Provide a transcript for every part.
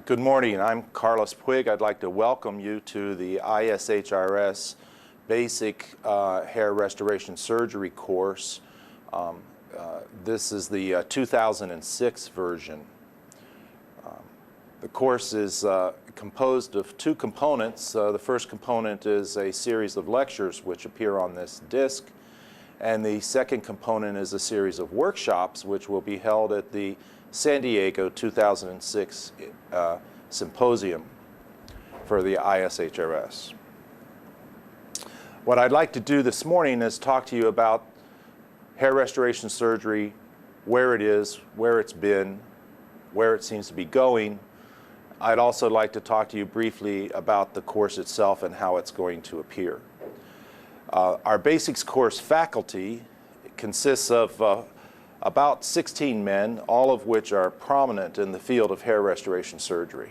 Good morning. I'm Carlos Puig. I'd like to welcome you to the ISHRS Basic Hair Restoration Surgery course. This is the 2006 version. The course is composed of two components. The first component is a series of lectures which appear on this disc, and the second component is a series of workshops which will be held at the San Diego 2006 symposium for the ISHRS. What I'd like to do this morning is talk to you about hair restoration surgery, where it is, where it's been, where it seems to be going. I'd also like to talk to you briefly about the course itself and how it's going to appear. Our basics course faculty consists of about 16 men, all of which are prominent in the field of hair restoration surgery.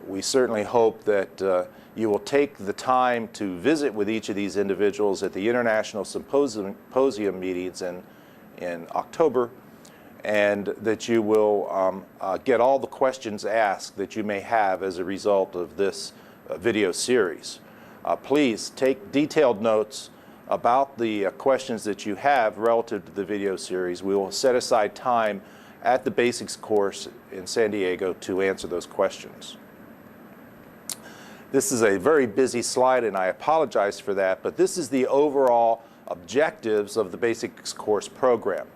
We certainly hope that you will take the time to visit with each of these individuals at the International Symposium meetings in October, and that you will get all the questions asked that you may have as a result of this video series. Please take detailed notes about the questions that you have relative to the video series. We will set aside time at the basics course in San Diego to answer those questions. This is a very busy slide, and I apologize for that, but this is the overall objectives of the basics course program.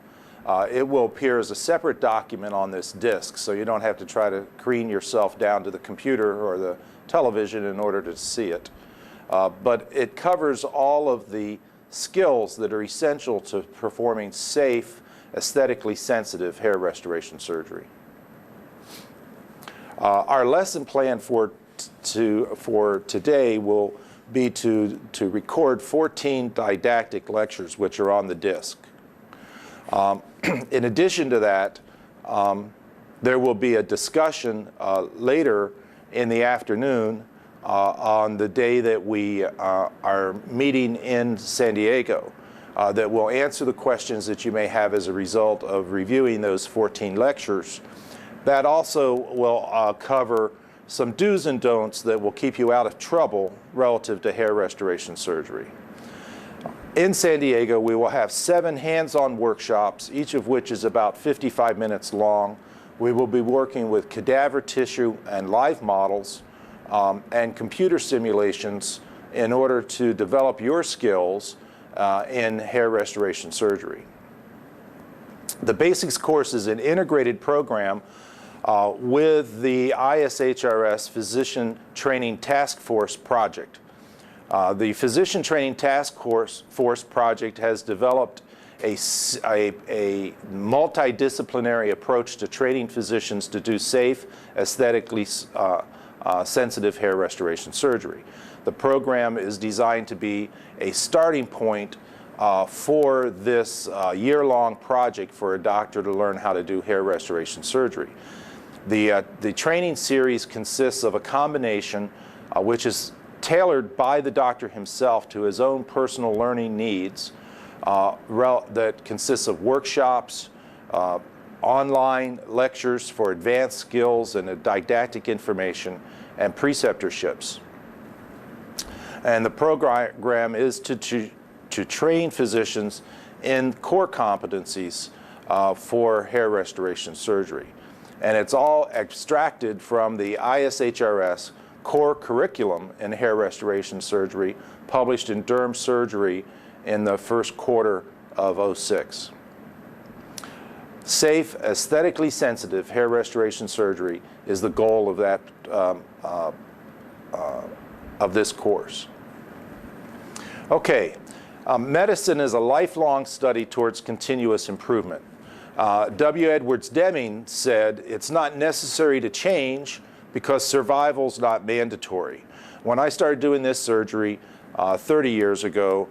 It will appear as a separate document on this disc, so you don't have to try to crane yourself down to the computer or the television in order to see it. But it covers all of the skills that are essential to performing safe, aesthetically sensitive hair restoration surgery. Our lesson plan for today will be to record 14 didactic lectures which are on the disc. In addition to that, there will be a discussion later in the afternoon on the day that we are meeting in San Diego that will answer the questions that you may have as a result of reviewing those 14 lectures. That also will cover some do's and don'ts that will keep you out of trouble relative to hair restoration surgery. In San Diego, we will have 7 hands-on workshops, each of which is about 55 minutes long. We will be working with cadaver tissue and live models and computer simulations in order to develop your skills in hair restoration surgery. The basics course is an integrated program with the ISHRS Physician Training Task Force project. The Physician Training Task Force project has developed a multidisciplinary approach to training physicians to do safe, aesthetically sensitive hair restoration surgery. The program is designed to be a starting point for this year-long project for a doctor to learn how to do hair restoration surgery. The training series consists of a combination which is tailored by the doctor himself to his own personal learning needs that consists of workshops, online lectures for advanced skills and didactic information, and preceptorships. And the program is to train physicians in core competencies for hair restoration surgery. And it's all extracted from the ISHRS core curriculum in hair restoration surgery, published in Derm Surgery in the first quarter of '06. Safe, aesthetically sensitive hair restoration surgery is the goal of that of this course. Okay, medicine is a lifelong study towards continuous improvement. W. Edwards Deming said, "It's not necessary to change because survival's not mandatory." When I started doing this surgery 30 years ago,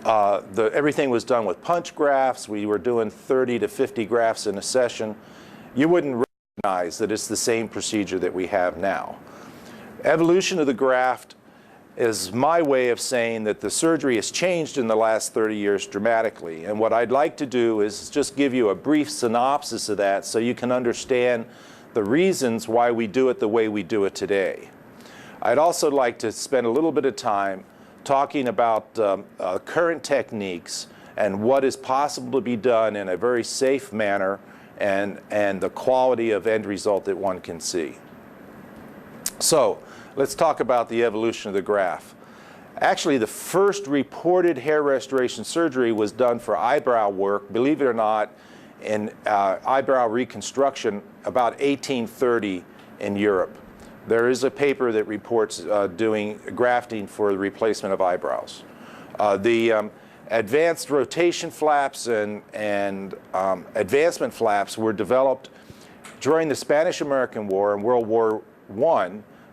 everything was done with punch grafts. We were doing 30 to 50 grafts in a session. You wouldn't recognize that it's the same procedure that we have now. Evolution of the graft is my way of saying that the surgery has changed in the last 30 years dramatically. And what I'd like to do is just give you a brief synopsis of that so you can understand the reasons why we do it the way we do it today. I'd also like to spend a little bit of time talking about current techniques and what is possible to be done in a very safe manner and the quality of end result that one can see. So let's talk about the evolution of the graft. Actually, the first reported hair restoration surgery was done for eyebrow work, believe it or not, in eyebrow reconstruction about 1830 in Europe. There is a paper that reports doing grafting for the replacement of eyebrows. The advanced rotation flaps and advancement flaps were developed during the Spanish-American War and World War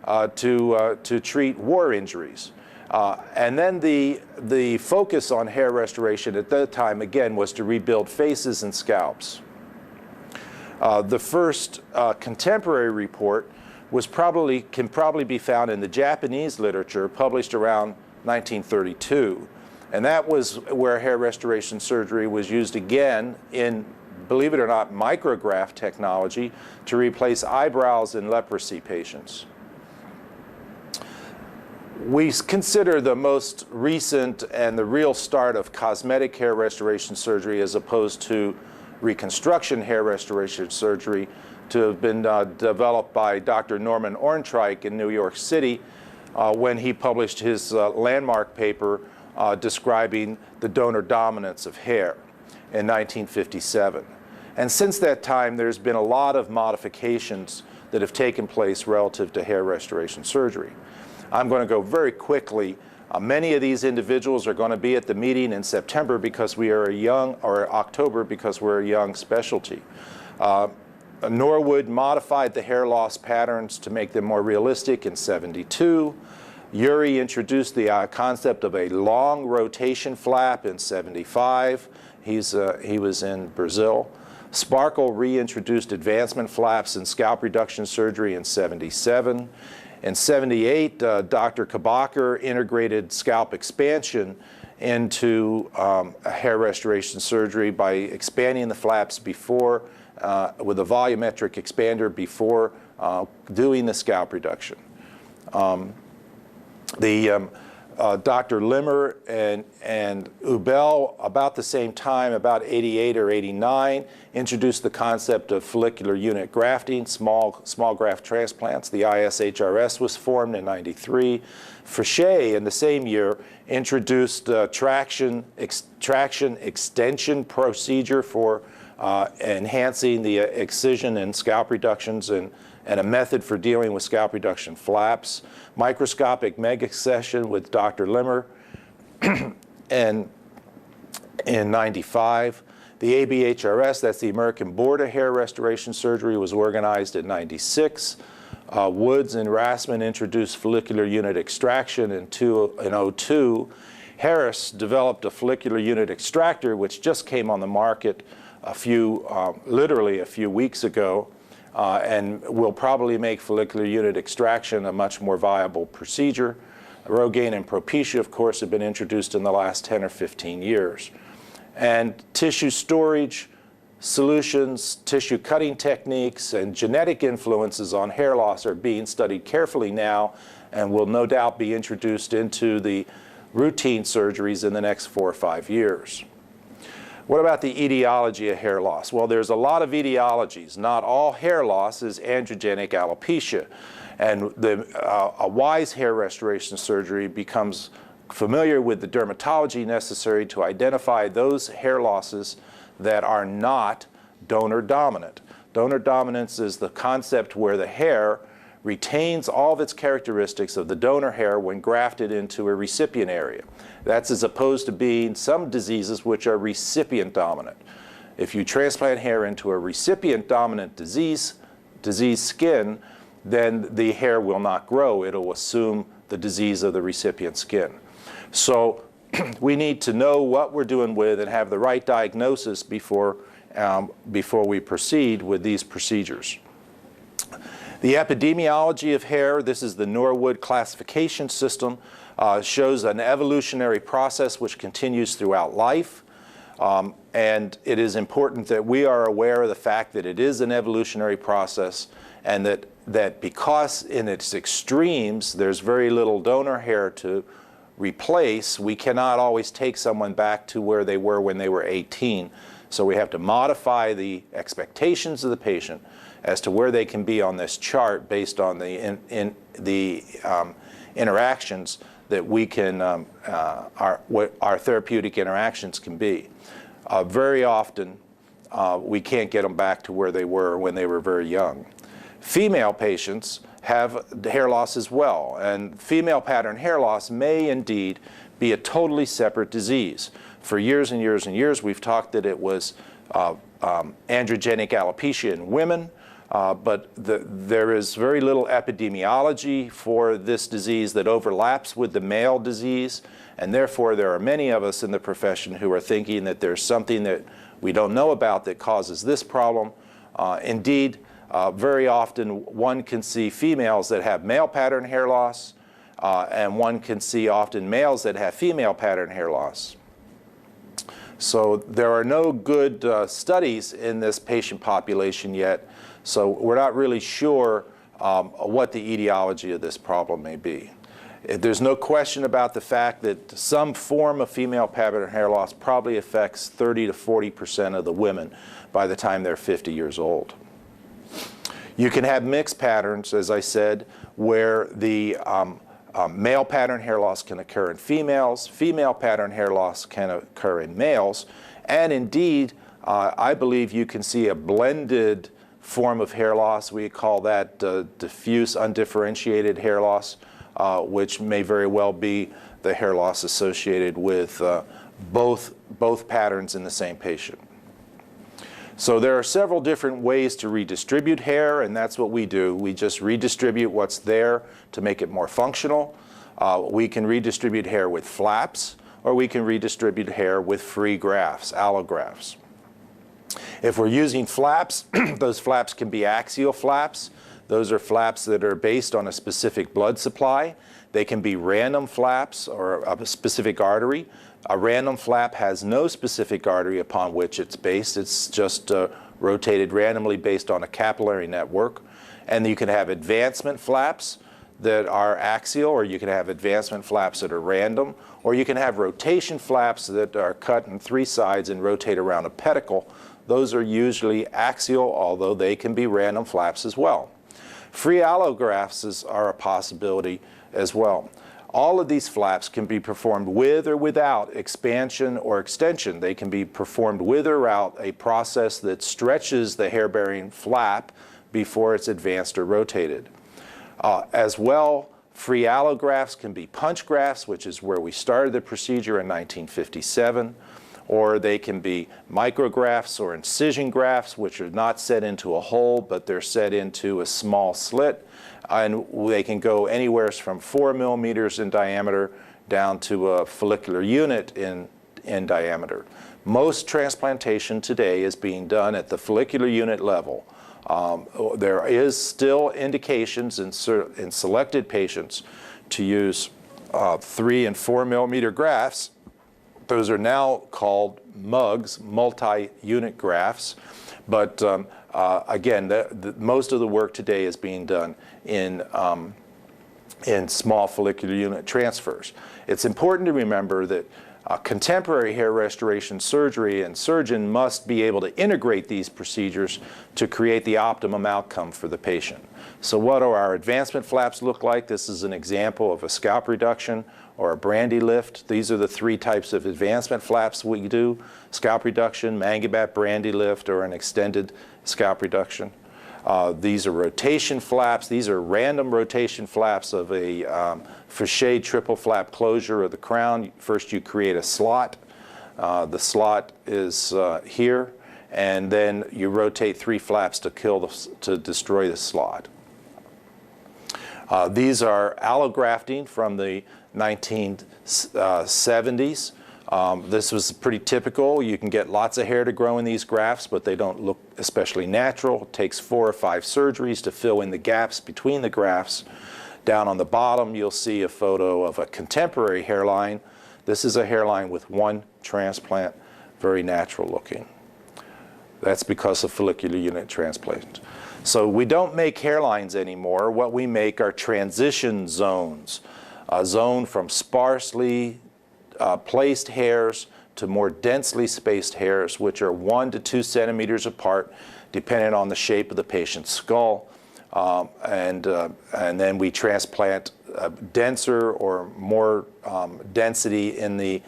I to treat war injuries. And then the focus on hair restoration at that time, again, was to rebuild faces and scalps. The first contemporary report can probably be found in the Japanese literature, published around 1932. And that was where hair restoration surgery was used again in, believe it or not, micrograft technology to replace eyebrows in leprosy patients. We consider the most recent and the real start of cosmetic hair restoration surgery as opposed to reconstruction hair restoration surgery to have been developed by Dr. Norman Orntreich in New York City when he published his landmark paper describing the donor dominance of hair in 1957. And since that time, there's been a lot of modifications that have taken place relative to hair restoration surgery. I'm going to go very quickly. Many of these individuals are going to be at the meeting in September because we are a young, or October because we're a young specialty. Norwood modified the hair loss patterns to make them more realistic in '72. Urey introduced the concept of a long rotation flap in '75. He was in Brazil. Sparkle reintroduced advancement flaps in scalp reduction surgery in '77. In '78, Dr. Kabacher integrated scalp expansion into hair restoration surgery by expanding the flaps before, with a volumetric expander before doing the scalp reduction. Dr. Limmer and Ubel, about the same time, about '88 or '89, introduced the concept of follicular unit grafting, small graft transplants. The ISHRS was formed in '93. Fauché, in the same year, introduced traction extension procedure for enhancing the excision and scalp reductions and a method for dealing with scalp reduction flaps. Microscopic meg-accession with Dr. Limmer and in '95. The ABHRS, that's the American Board of Hair Restoration Surgery, was organized in '96. Woods and Rassman introduced follicular unit extraction in '02. Harris developed a follicular unit extractor, which just came on the market literally a few weeks ago. And will probably make follicular unit extraction a much more viable procedure. Rogaine and Propecia, of course, have been introduced in the last 10 or 15 years. And tissue storage solutions, tissue cutting techniques, and genetic influences on hair loss are being studied carefully now and will no doubt be introduced into the routine surgeries in the next 4 or 5 years. What about the etiology of hair loss? Well, there's a lot of etiologies. Not all hair loss is androgenic alopecia. And a wise hair restoration surgery becomes familiar with the dermatology necessary to identify those hair losses that are not donor dominant. Donor dominance is the concept where the hair retains all of its characteristics of the donor hair when grafted into a recipient area. That's as opposed to being some diseases which are recipient dominant. If you transplant hair into a recipient dominant disease skin, then the hair will not grow. It'll assume the disease of the recipient skin. So we need to know what we're doing with and have the right diagnosis before we proceed with these procedures. The epidemiology of hair, this is the Norwood classification system. shows an evolutionary process which continues throughout life. And it is important that we are aware of the fact that it is an evolutionary process, and that because in its extremes there's very little donor hair to replace, we cannot always take someone back to where they were when they were 18. So we have to modify the expectations of the patient as to where they can be on this chart based on the interactions that we can, what our therapeutic interactions can be. Very often, we can't get them back to where they were when they were very young. Female patients have hair loss as well, and female pattern hair loss may indeed be a totally separate disease. For years and years and years, we've talked that it was androgenic alopecia in women, but there is very little epidemiology for this disease that overlaps with the male disease, and therefore there are many of us in the profession who are thinking that there's something that we don't know about that causes this problem. Indeed, very often one can see females that have male pattern hair loss, and one can see often males that have female pattern hair loss. So there are no good studies in this patient population yet, so we're not really sure what the etiology of this problem may be. There's no question about the fact that some form of female pattern hair loss probably affects 30 to 40% of the women by the time they're 50 years old. You can have mixed patterns, as I said, where the male pattern hair loss can occur in females, female pattern hair loss can occur in males, and indeed, I believe you can see a blended form of hair loss. We call that diffuse undifferentiated hair loss, which may very well be the hair loss associated with both patterns in the same patient. So there are several different ways to redistribute hair, and that's what we do. We just redistribute what's there to make it more functional. We can redistribute hair with flaps, or we can redistribute hair with free grafts, allografts. If we're using flaps, those flaps can be axial flaps. Those are flaps that are based on a specific blood supply. They can be random flaps or a specific artery. A random flap has no specific artery upon which it's based. It's just rotated randomly based on a capillary network. And you can have advancement flaps that are axial, or you can have advancement flaps that are random, or you can have rotation flaps that are cut in three sides and rotate around a pedicle. Those are usually axial, although they can be random flaps as well. Free allografts are a possibility as well. All of these flaps can be performed with or without expansion or extension. They can be performed with or without a process that stretches the hair-bearing flap before it's advanced or rotated. As well, free allografts can be punch grafts, which is where we started the procedure in 1957, or they can be micrografts or incision grafts, which are not set into a hole, but they're set into a small slit. And they can go anywhere from 4 millimeters in diameter down to a follicular unit in diameter. Most transplantation today is being done at the follicular unit level. There is still indications in selected patients to use 3 and 4 millimeter grafts. Those are now called MUGs, multi-unit grafts. But again, most of the work today is being done in small follicular unit transfers. It's important to remember that contemporary hair restoration surgery and surgeon must be able to integrate these procedures to create the optimum outcome for the patient. So what do our advancement flaps look like? This is an example of a scalp reduction or a brandy lift. These are the 3 types of advancement flaps we do: scalp reduction, mangabat brandy lift, or an extended scalp reduction. These are rotation flaps. These are random rotation flaps of a Fichet triple flap closure of the crown. First you create a slot. The slot is here, and then you rotate 3 flaps to destroy the slot. These are allografting from the 1970s. This was pretty typical. You can get lots of hair to grow in these grafts, but they don't look especially natural. It takes 4 or 5 surgeries to fill in the gaps between the grafts. Down on the bottom, you'll see a photo of a contemporary hairline. This is a hairline with one transplant, very natural looking. That's because of follicular unit transplant. So we don't make hairlines anymore. What we make are transition zones, a zone from sparsely placed hairs to more densely spaced hairs, which are 1 to 2 centimeters apart, depending on the shape of the patient's skull. And then we transplant denser or more density in the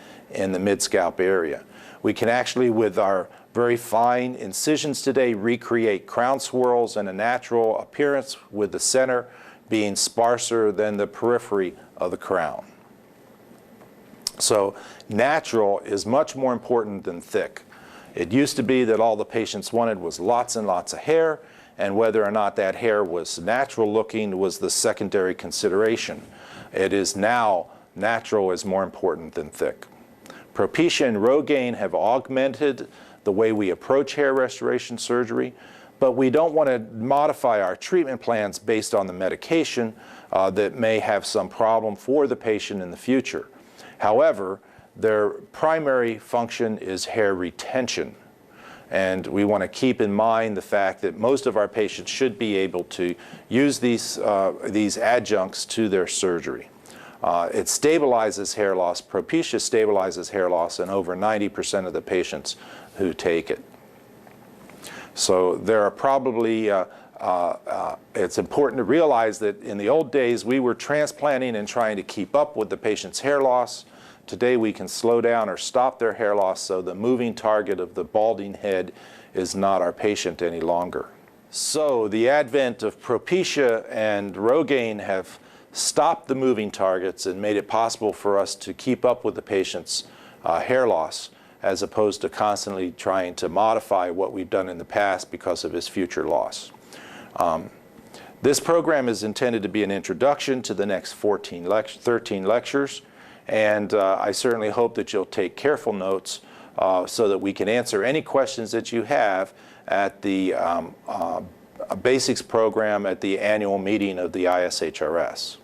mid-scalp area. We can actually, with our very fine incisions today, recreate crown swirls and a natural appearance, with the center being sparser than the periphery of the crown. So natural is much more important than thick. It used to be that all the patients wanted was lots and lots of hair, and whether or not that hair was natural looking was the secondary consideration. It is now natural is more important than thick. Propecia and Rogaine have augmented the way we approach hair restoration surgery, but we don't want to modify our treatment plans based on the medication that may have some problem for the patient in the future. However, their primary function is hair retention. And we want to keep in mind the fact that most of our patients should be able to use these adjuncts to their surgery. It stabilizes hair loss. Propecia stabilizes hair loss in over 90% of the patients who take it. So there are probably, it's important to realize that in the old days we were transplanting and trying to keep up with the patient's hair loss. Today we can slow down or stop their hair loss, so the moving target of the balding head is not our patient any longer. So the advent of Propecia and Rogaine have stopped the moving targets and made it possible for us to keep up with the patient's hair loss, as opposed to constantly trying to modify what we've done in the past because of his future loss. This program is intended to be an introduction to the next 13 lectures. And I certainly hope that you'll take careful notes so that we can answer any questions that you have at the basics program at the annual meeting of the ISHRS.